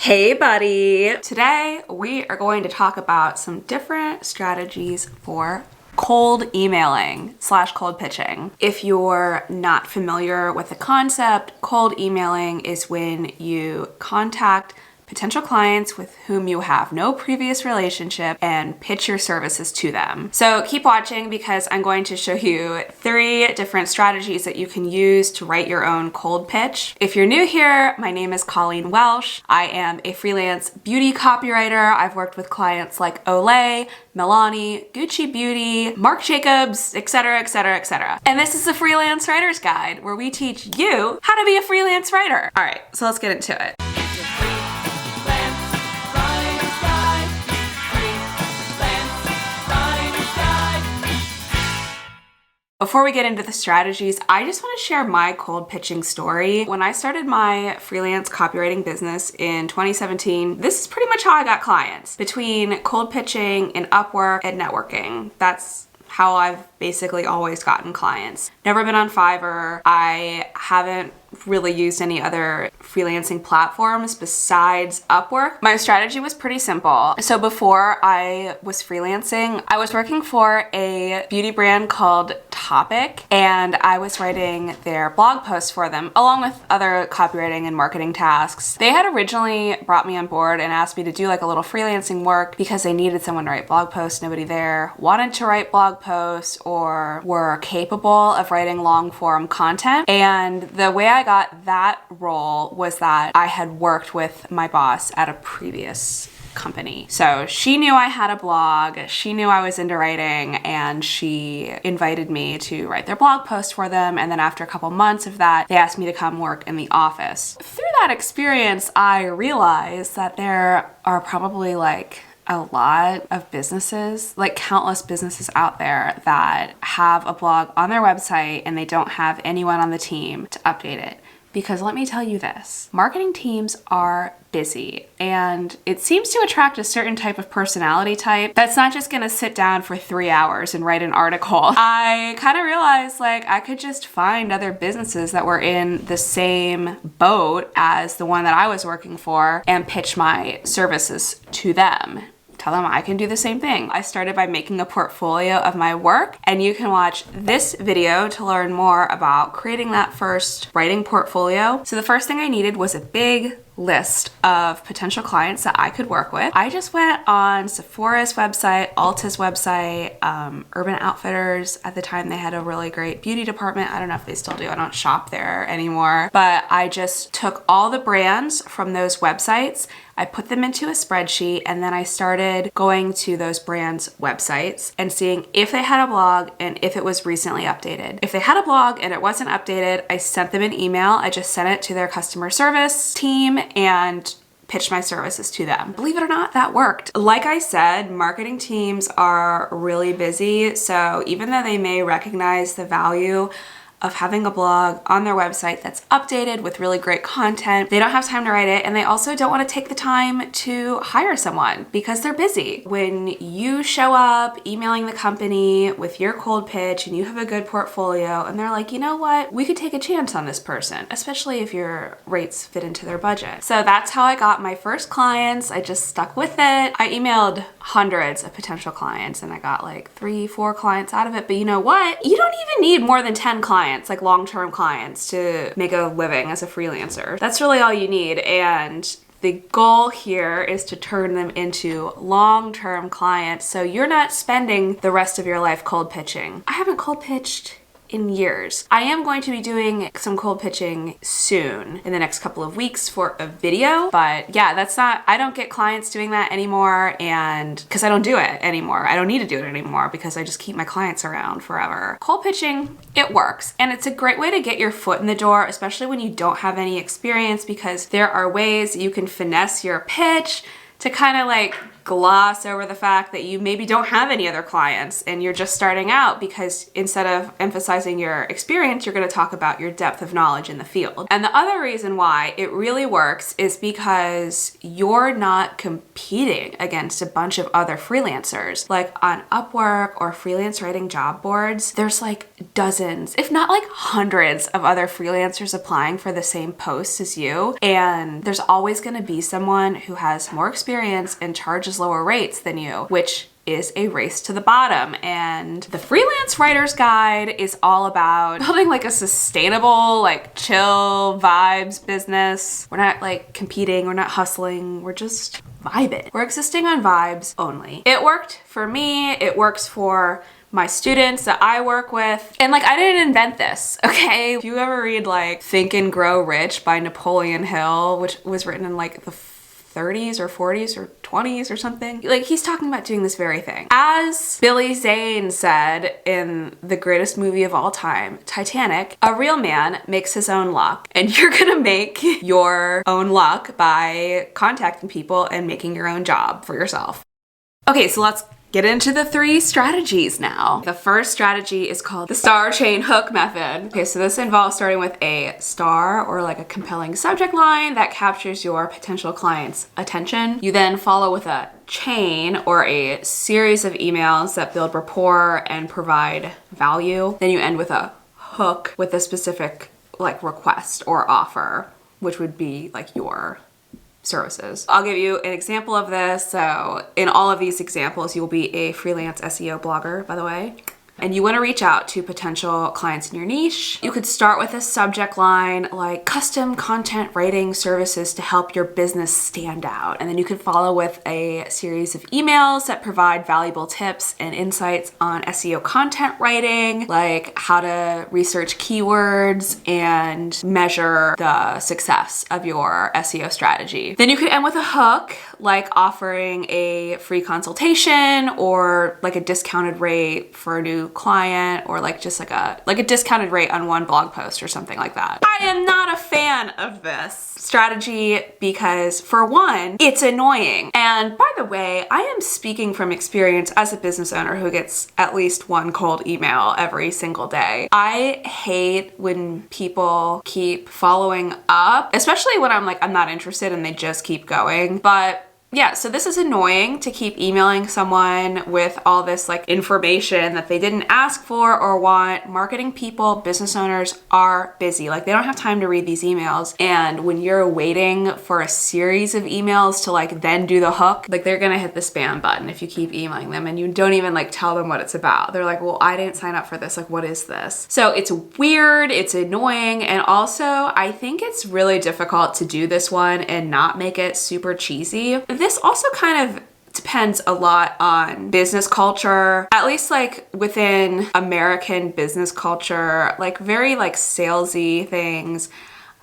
Hey buddy! Today we are going to talk about some different strategies for cold emailing / cold pitching. If you're not familiar with the concept, cold emailing is when you contact potential clients with whom you have no previous relationship and pitch your services to them. So keep watching because I'm going to show you 3 different strategies that you can use to write your own cold pitch. If you're new here, my name is Colleen Welsch. I am a freelance beauty copywriter. I've worked with clients like Olay, Milani, Gucci Beauty, Marc Jacobs, etc, etc, etc. And this is the Freelance Writer's Guide, where we teach you how to be a freelance writer. All right, so let's get into it. Before we get into the strategies, I just want to share my cold pitching story. When I started my freelance copywriting business in 2017, this is pretty much how I got clients. Between cold pitching and Upwork and networking. That's how I've basically always gotten clients. Never been on Fiverr. I haven't really used any other freelancing platforms besides Upwork. My strategy was pretty simple. So before I was freelancing, I was working for a beauty brand called Topic, and I was writing their blog posts for them along with other copywriting and marketing tasks. They had originally brought me on board and asked me to do like a little freelancing work because they needed someone to write blog posts. Nobody there wanted to write blog posts or were capable of writing long form content. And the way I got that role was that I had worked with my boss at a previous company. So she knew I had a blog, she knew I was into writing, and she invited me to write their blog post for them. And then after a couple months of that, they asked me to come work in the office. Through that experience, I realized that there are probably like a lot of businesses, like countless businesses out there that have a blog on their website and they don't have anyone on the team to update it. Because let me tell you this, marketing teams are busy and it seems to attract a certain type of personality type that's not just gonna sit down for 3 hours and write an article. I kind of realized like I could just find other businesses that were in the same boat as the one that I was working for and pitch my services to them. Tell them I can do the same thing. I started by making a portfolio of my work, and you can watch this video to learn more about creating that first writing portfolio. So the first thing I needed was a big list of potential clients that I could work with. I just went on Sephora's website, Ulta's website, Urban Outfitters. At the time, they had a really great beauty department. I don't know if they still do. I don't shop there anymore. But I just took all the brands from those websites, I put them into a spreadsheet, and then I started going to those brands' websites and seeing if they had a blog and if it was recently updated. If they had a blog and it wasn't updated, I sent them an email. I just sent it to their customer service team and pitched my services to them. Believe it or not, that worked. Like I said, marketing teams are really busy, so even though they may recognize the value of having a blog on their website that's updated with really great content, they don't have time to write it, and they also don't want to take the time to hire someone because they're busy. When you show up emailing the company with your cold pitch and you have a good portfolio and they're like, you know what, we could take a chance on this person, especially if your rates fit into their budget. So that's how I got my first clients. I just stuck with it. I emailed hundreds of potential clients and I got like 3-4 clients out of it. But you know what? You don't even need more than 10 clients, like long-term clients, to make a living as a freelancer. That's really all you need. And the goal here is to turn them into long-term clients so you're not spending the rest of your life cold pitching. I haven't cold pitched in years. I am going to be doing some cold pitching soon in the next couple of weeks for a video, but yeah, I don't get clients doing that anymore, and because I don't do it anymore. I don't need to do it anymore because I just keep my clients around forever. Cold pitching, it works, and it's a great way to get your foot in the door, especially when you don't have any experience, because there are ways you can finesse your pitch to kind of like gloss over the fact that you maybe don't have any other clients and you're just starting out, because instead of emphasizing your experience, you're going to talk about your depth of knowledge in the field. And the other reason why it really works is because you're not competing against a bunch of other freelancers. Like on Upwork or freelance writing job boards, there's like dozens, if not like hundreds of other freelancers applying for the same post as you. And there's always going to be someone who has more experience and charges lower rates than you, which is a race to the bottom. And the Freelance Writer's Guide is all about building like a sustainable, like chill vibes business. We're not like competing, we're not hustling, we're just vibing. We're existing on vibes only. It worked for me, it works for my students that I work with. And like, I didn't invent this, okay? If you ever read like Think and Grow Rich by Napoleon Hill, which was written in like the 30s or 40s or 20s or something, like he's talking about doing this very thing. As Billy Zane said in the greatest movie of all time, Titanic, a real man makes his own luck, and you're gonna make your own luck by contacting people and making your own job for yourself. Okay, so let's get into the 3 strategies now. The first strategy is called the star chain hook method. Okay, so this involves starting with a star or like a compelling subject line that captures your potential client's attention. You then follow with a chain or a series of emails that build rapport and provide value. Then you end with a hook with a specific like request or offer, which would be like your services. I'll give you an example of this. So in all of these examples, you will be a freelance SEO blogger, by the way, and you want to reach out to potential clients in your niche. You could start with a subject line like custom content writing services to help your business stand out. And then you could follow with a series of emails that provide valuable tips and insights on SEO content writing, like how to research keywords and measure the success of your SEO strategy. Then you could end with a hook, like offering a free consultation or like a discounted rate for a new client, or like just like a discounted rate on one blog post or something like that. I am not a fan of this strategy because, for one, it's annoying. And by the way, I am speaking from experience as a business owner who gets at least one cold email every single day. I hate when people keep following up, especially when I'm like, I'm not interested and they just keep going. But yeah, so this is annoying to keep emailing someone with all this like information that they didn't ask for or want. Marketing people, business owners are busy. Like they don't have time to read these emails. And when you're waiting for a series of emails to like then do the hook, like they're gonna hit the spam button if you keep emailing them and you don't even like tell them what it's about. They're like, well, I didn't sign up for this. Like, what is this? So it's weird, it's annoying. And also I think it's really difficult to do this one and not make it super cheesy. This also kind of depends a lot on business culture, at least like within American business culture, like very like salesy things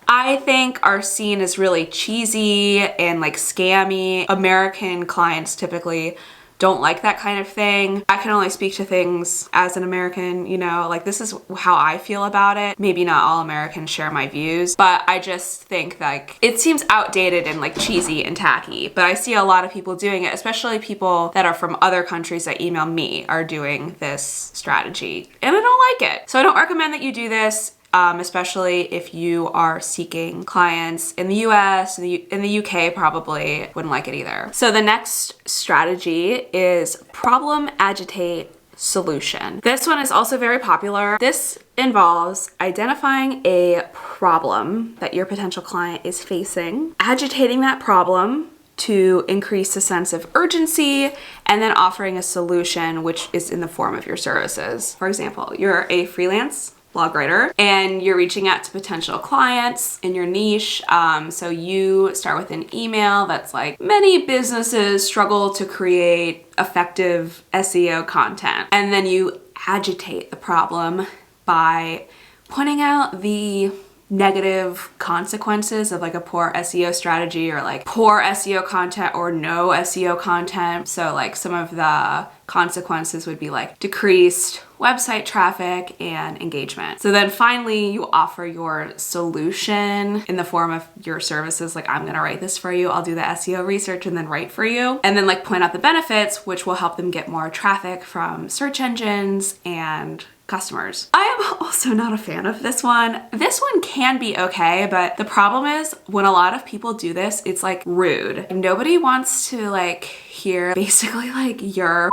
I think are seen as really cheesy and like scammy. American clients typically don't like that kind of thing. I can only speak to things as an American, you know, like this is how I feel about it. Maybe not all Americans share my views, but I just think like it seems outdated and like cheesy and tacky. But I see a lot of people doing it, especially people that are from other countries that email me are doing this strategy, and I don't like it. So I don't recommend that you do this. Especially if you are seeking clients in the US, in the UK probably wouldn't like it either. So the next strategy is problem, agitate, solution. This one is also very popular. This involves identifying a problem that your potential client is facing, agitating that problem to increase a sense of urgency, and then offering a solution which is in the form of your services. For example, you're a freelance blog writer and you're reaching out to potential clients in your niche. So you start with an email that's like, many businesses struggle to create effective SEO content. And then you agitate the problem by pointing out the negative consequences of like a poor SEO strategy or like poor SEO content or no SEO content. So like some of the consequences would be like decreased website traffic, and engagement. So then finally you offer your solution in the form of your services. Like, I'm gonna write this for you, I'll do the SEO research and then write for you. And then like point out the benefits, which will help them get more traffic from search engines and customers. I am also not a fan of this one. This one can be okay, but the problem is when a lot of people do this, it's like rude. Nobody wants to like hear basically like you're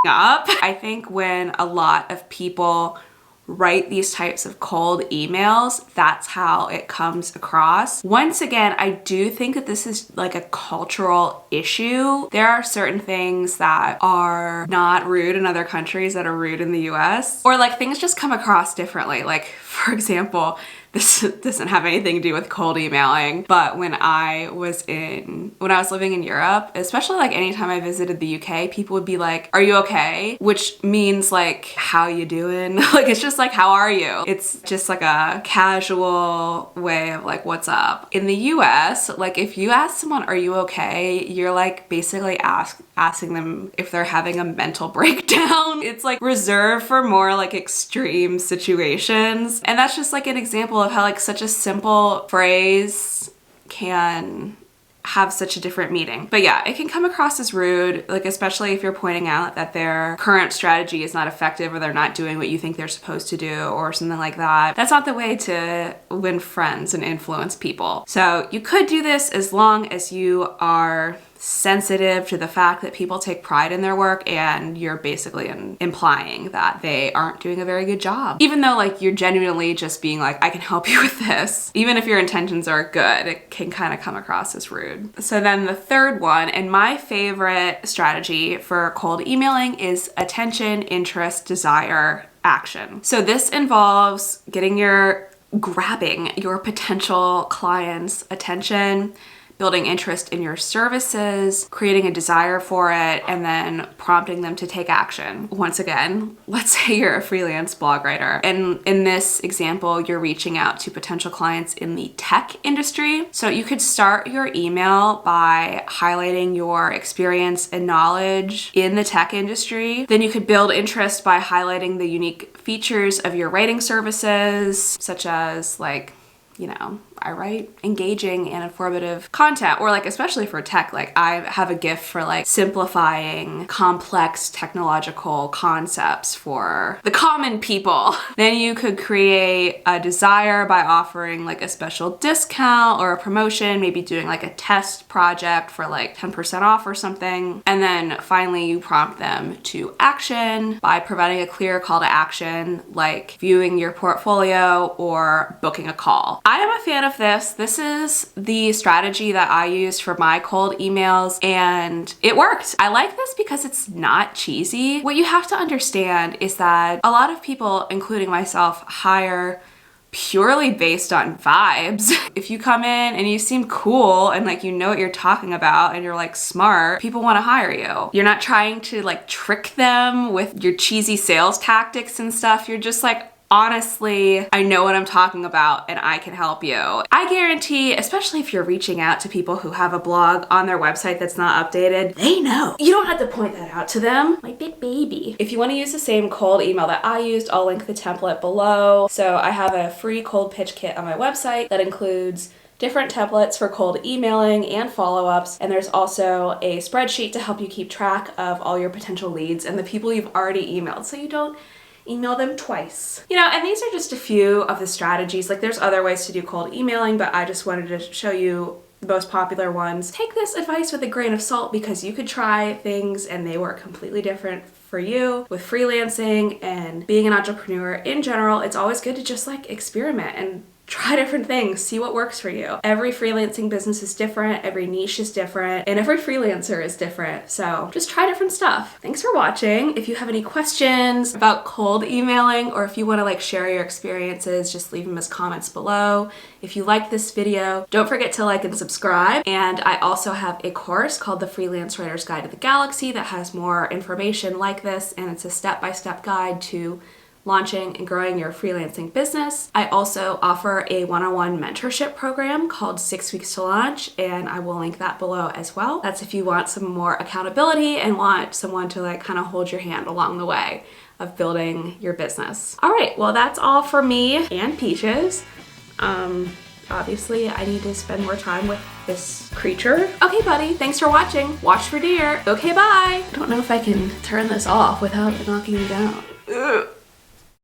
up. I think when a lot of people write these types of cold emails, that's how it comes across. Once again, I do think that this is like a cultural issue. There are certain things that are not rude in other countries that are rude in the US, or like things just come across differently. Like, for example, this doesn't have anything to do with cold emailing, but when I was living in Europe, especially like anytime I visited the UK, people would be like, "Are you okay?" Which means like, "How you doing?" Like, it's just like, "How are you?" It's just like a casual way of like, "What's up?" In the US, like if you ask someone, "Are you okay?" you're like basically asking them if they're having a mental breakdown. It's like reserved for more like extreme situations. And that's just like an example of how like such a simple phrase can have such a different meaning. But yeah, it can come across as rude, like especially if you're pointing out that their current strategy is not effective or they're not doing what you think they're supposed to do or something like that. That's not the way to win friends and influence people. So you could do this as long as you are sensitive to the fact that people take pride in their work and you're basically implying that they aren't doing a very good job. Even though like you're genuinely just being like, "I can help you with this." Even if your intentions are good, it can kind of come across as rude. So then the third one, and my favorite strategy for cold emailing, is attention, interest, desire, action. So this involves grabbing your potential clients' attention, building interest in your services, creating a desire for it, and then prompting them to take action. Once again, let's say you're a freelance blog writer, and in this example, you're reaching out to potential clients in the tech industry. So you could start your email by highlighting your experience and knowledge in the tech industry. Then you could build interest by highlighting the unique features of your writing services, such as like, you know, I write engaging and informative content, or like especially for tech, like I have a gift for like simplifying complex technological concepts for the common people. Then you could create a desire by offering like a special discount or a promotion, maybe doing like a test project for like 10% off or something. And then finally you prompt them to action by providing a clear call to action, like viewing your portfolio or booking a call. I am a fan of this. This is the strategy that I used for my cold emails and it worked. I like this because it's not cheesy. What you have to understand is that a lot of people, including myself, hire purely based on vibes. If you come in and you seem cool and like you know what you're talking about and you're like smart, people want to hire you. You're not trying to like trick them with your cheesy sales tactics and stuff. You're just like, honestly, I know what I'm talking about and I can help you. I guarantee, especially if you're reaching out to people who have a blog on their website that's not updated, they know. You don't have to point that out to them. My big baby. If you want to use the same cold email that I used, I'll link the template below. So I have a free cold pitch kit on my website that includes different templates for cold emailing and follow-ups, and there's also a spreadsheet to help you keep track of all your potential leads and the people you've already emailed, so you don't email them twice. You know, and these are just a few of the strategies. Like there's other ways to do cold emailing, but I just wanted to show you the most popular ones. Take this advice with a grain of salt because you could try things and they work completely different for you. With freelancing and being an entrepreneur in general, it's always good to just like experiment and try different things, see what works for you. Every freelancing business is different, every niche is different, and every freelancer is different. So just try different stuff. Thanks for watching. If you have any questions about cold emailing or if you want to like share your experiences, just leave them as comments below. If you liked this video, don't forget to like and subscribe. And I also have a course called the Freelance Writer's Guide to the Galaxy that has more information like this, and it's a step-by-step guide to launching and growing your freelancing business. I also offer a one-on-one mentorship program called 6 Weeks to Launch, and I will link that below as well. That's if you want some more accountability and want someone to like kind of hold your hand along the way of building your business. All right, well, that's all for me and Peaches. Obviously I need to spend more time with this creature. Okay, buddy, thanks for watching. Watch for deer. Okay, bye. I don't know if I can turn this off without it knocking me down. Ugh.